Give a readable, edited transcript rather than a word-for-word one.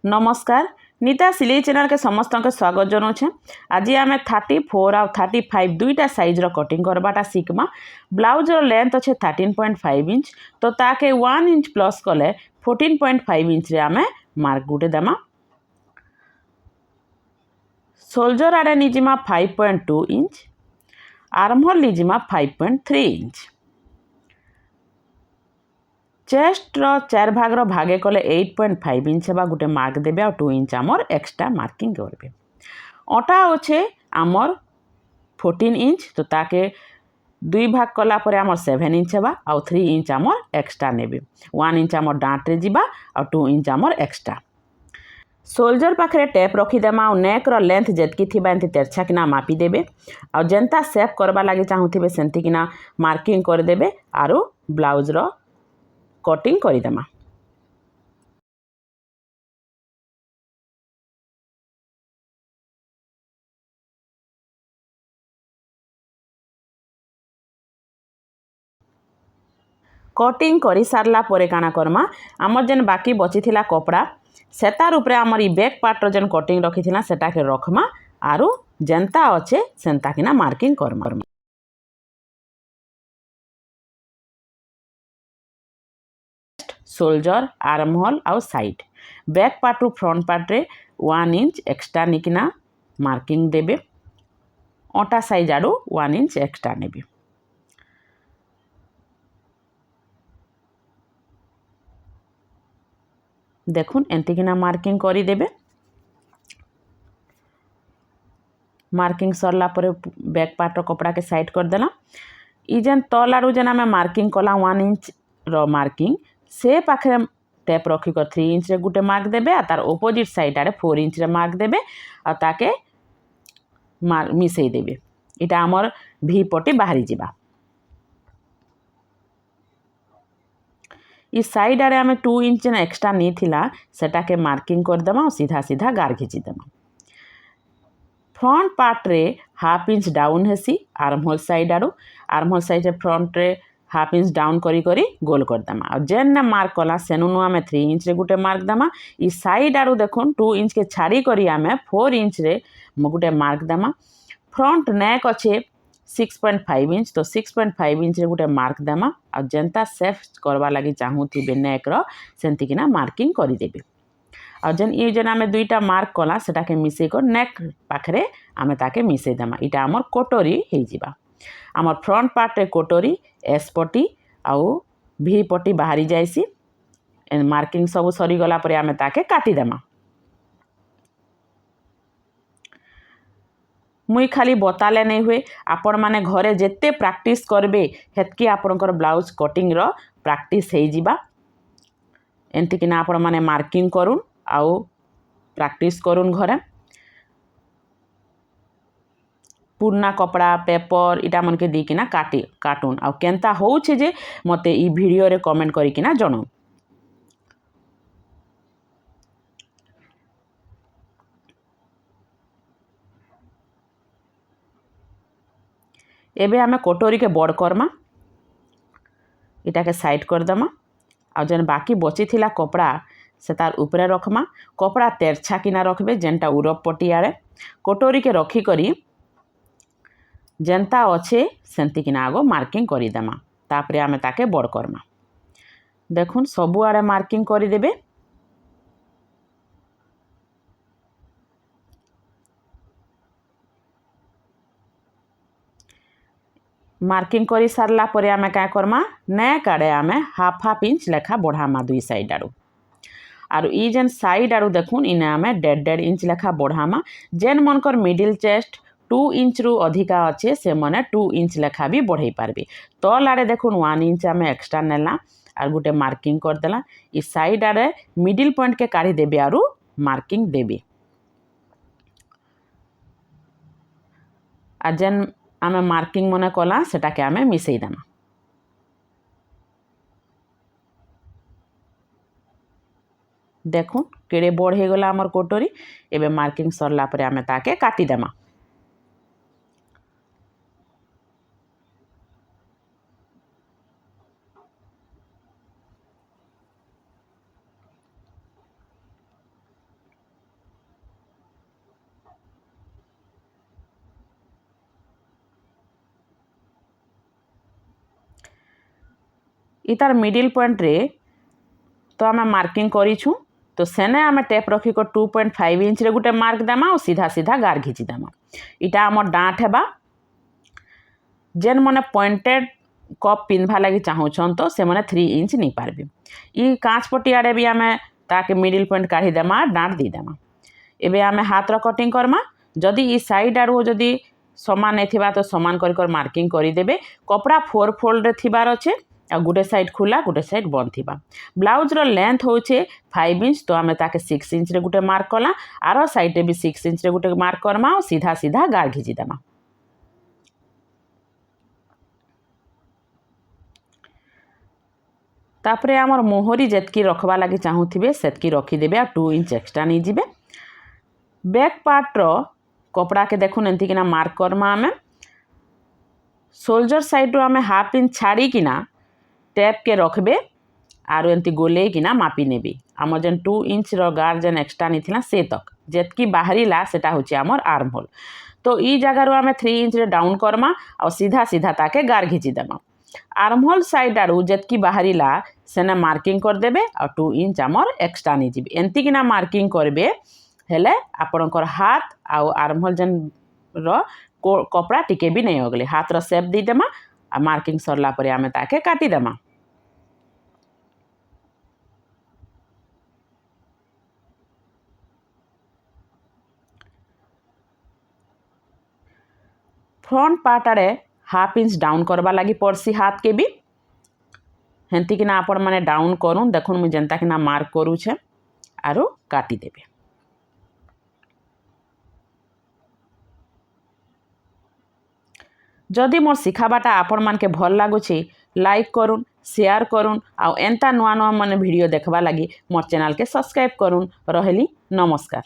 नमस्कार नीता सिलाई चैनल के समस्त के स्वागत जनाऊे। आज आम 34 आ 35 दुईटा साइज कटिंग करवाटा शिखमा। ब्लाउज लेंथ अच्छे 13.5 इंच तो ताके 1 इंच प्लस कले 14.5 इंच आम मार्क गुटे देमा। शोल्डर आड़े निजिमा 5.2 इंच, आर्महोल निजिमा 5.3 इंच। चेस्ट रो 4 भाग रो भागे कले 8.5 इंच बा गुटे मार्क देबे और 2 इंच आमर एक्स्ट्रा मार्किंग करबे। अटा अच्छे आमर 14 इंच तो ताके 2 भाग कला परे आमर 7 इंच बा और 3 इंच आमर एक्स्ट्रा नेबे। 1 इंच आमर डांटे जिबा और 2 इंच आमर एक्स्ट्रा। शोल्डर पाखे टेप रखीदेमा और नेक रो लेंथ जेतकी थिबा एंती तेरछा किना मापी देबे और जेंता सेप करबा लागि चाहुथिबे सेंती किना मार्किंग कर देबे आरो ब्लाउज रो कटिंग करिदेमा। कटिंग करी सारला परे काना करमा आमर जेन बाकी बची थिला कपड़ा सेतार उपरे आमर ई बैक पार्ट रो जेन कटिंग रखी थिला सेटा के रखमा आरो जेंता अच्छे सेंता किना मार्किंग करमा। शोल्डर आर्महोल आउ साइड बैक पार्ट रु फ्रंट पार्ट रे 1 इंच एक्स्ट्रा निकिना मार्किंग देबे। अटा साइज आडू 1 इंच एक्स्ट्रा नेबे। देखुन एंती किना मार्किंग करी देबे। मार्किंग सरला परे बैक पार्ट रो कपड़ा के साइड कर देला। ई जेन तल आडू जेन आमे मार्किंग कला 1 इंच रो मार्किंग से पाखे टेप रखी कर 3 इंच रे गुटे मार्क देबे आ तार ऑपोजिट साइड आडे 4 इंच रे मार्क देबे आ ताके मिसई देबे। इटा आमर भी पटी बाहरी जिबा। ई साइड आडे आमे 2 इंच जेन एक्स्ट्रा नी थिला सेटा के मार्किंग कर देमा और सीधा सीधा गार खिची देमा। फ्रंट पार्ट रे हाफ इंच डाउन हेसी आर्महोल साइड आडू। आर्महोल साइड रे फ्रंट रे हाफ इंच डाउन करी करी गोल कर देमा और जेन ने मार्क कला सेनु आमे 3 इंच रे गुटे मार्क देमा। ई साइड आडू देखुन 2 इंच के छाड़ी करी आमे 4 इंच रे गुटे मार्क देमा। फ्रंट नेक अच्छे 6.5 इंच तो 6.5 इंच रे गुटे मार्क देमा और जेंता सेफ करवा लगी चाहूथिबे नेक रो सेंती किना मार्किंग करी देबे। और जेन ये जेन आमे दुईटा मार्क कला सेटा के मिसई कर नेक पाखरे आमे ताके मिसई देमा। इटा आमर कोटरी हेई जिबा। आमर फ्रंट पार्ट रे कोटरी एस पटी आउ भी पटी बाहरी जाइसी। मार्किंग सब सरी गला परे आमे ताके काटी देमा। मुई खाली बताले नहीं हुए आपण माने घरे जेते प्रैक्टिस करबे हेतकी आपणकर ब्लाउज कटिंग रो प्रैक्टिस हेई जिबा। एंती किना आपण माने मार्किंग करूँ आउ प्रैक्टिस करूँ घरे। पुराना कपड़ा पेपर इटा मन के दी किना काटून आउ केंता होउछे जे मते ई वीडियो रे कमेंट करी किना जणाऊ। एबे आमे कोटोरी के बड़ करमा इटा के साइड कर देमा आ जेन बाकी बची थिला कपड़ा से तार ऊपरे रखमा। कपड़ा तेरछा किना रखबे जेनटा उरप पटी आड़े कोटोरी के रखी करी जेनता अच्छे सेंती किना आगो मार्किंग करी देमा। तापरे आमे ताके बड़ करमा। देखुन सबु आड़े मार्किंग करी देबे। मार्किंग करी सारला परे आमे क्या करमा नेक आड़े आमे हाफ इंच लेखा बढ़ामा दुई साइड आड़ू। आरु ई जेन साइड आड़ू देखुन इने आमे 1.5 इंच लेखा बढ़ामा। जेन मनकर मिडिल चेस्ट 2 इंच रु अधिका अच्छे से मने 2 इंच लेखा भी बढ़ाई पारबे। तल आड़े देखुन 1 इंच आमे एक्स्ट्रा नेला आर गुटे मार्किंग कर देला। ई साइड आड़े मिडिल पॉइंट के काढ़ी देबे आरु मार्किंग देबे। आ जेन आमे मार्किंग मने कला सेटा के आमे मिसई देमा। देखुन केड़े बड़ हो गला आमर कोटरी। एबे मार्किंग सरला परे आमे ताके काटी देमा। इतार मिडिल पॉइंट रे तो आम मार्किंग करूँ तो सेने आम टेप रखिक 2.5 इंच रे गोटे मार्क देमा और सीधा सीधा गार घिची देमा। इटा आम डाँट हेबा जेन मने पॉइंटेड कप पिंधवा लगी चाहूछन तो से मने 3 इंच नहीं पारबे। ई कांच पटियारे भी आम ताके मिडिल पॉइंट काढ़ी देमा डाँट दी देमा। एबे आम हाथ रो कटिंग करमा जदि ई साइड आड़ू जदि समान नहीं थिबा तो समान कर मार्किंग करी देबे। कपड़ा 4 फोल्ड रे थिबार अच्छे आ गोटे साइड खुला गोटे साइड बंद थिबा। ब्लाउज रो लेंथ होचे 5 इंच तो आम ताके 6 इंच रे गोटे मार्क कला आरो साइड रे भी 6 इंच रे गोटे मार्क करमा और सीधा सीधा गार घिची देमा। तापरे आमर मोहरी जेतकी रखवा लगी चाहूथिबे सेतकी रखीदेबे आ 2 इंच एक्स्ट्रा नहीं जिबे। बैक पार्ट रो कपड़ा के देखुन एंती किना मार्क करमा आमे शोल्डर साइड रो आमे हाफ इंच छाड़ी किना टैप के रखबे आरो एंती गोले किना मापी नेबे। आम जेन 2 इंच रो गार जेन एक्स्ट्रा नहीं थिला से तक जेतकी बाहरीला सेटा होचे आमर आर्म होल। तो ई जगह रो आमे 3 इंच रे डाउन करमा और सीधा सीधा ताके गार घिची देमा। आर्म होल साइड आड़ू जेतकी बाहरीला सेने मार्किंग कर देबे और 2 इंच आमर एक्स्ट्रा नहीं जिबे। एंती किना मार्किंग करबे हेले आपणकर हाथ आउ आर्म होल जेन रो कपड़ा टिके भी नहीं अगले हाथ रो शेप दी देमा आ मार्किंग सरला परे आमे ताके काटी देमा। फ्रंट पार्ट आड़े हाफ इंच डाउन करवा लगी पड़सी हाथ के भी हेंती किना आपण माने डाउन करूँ देखुन मुझे जेनता किना मार्क करूछे आरो काटी देबे। जदि मोर शिखाबाटा आपण मान के भल लागुछि लाइक करूँ शेयर करूँ आउ एंता नुआ नुआ माने वीडियो देखबा लगी मोर चैनल के सब्सक्राइब करूँ। रहेली नमस्कार।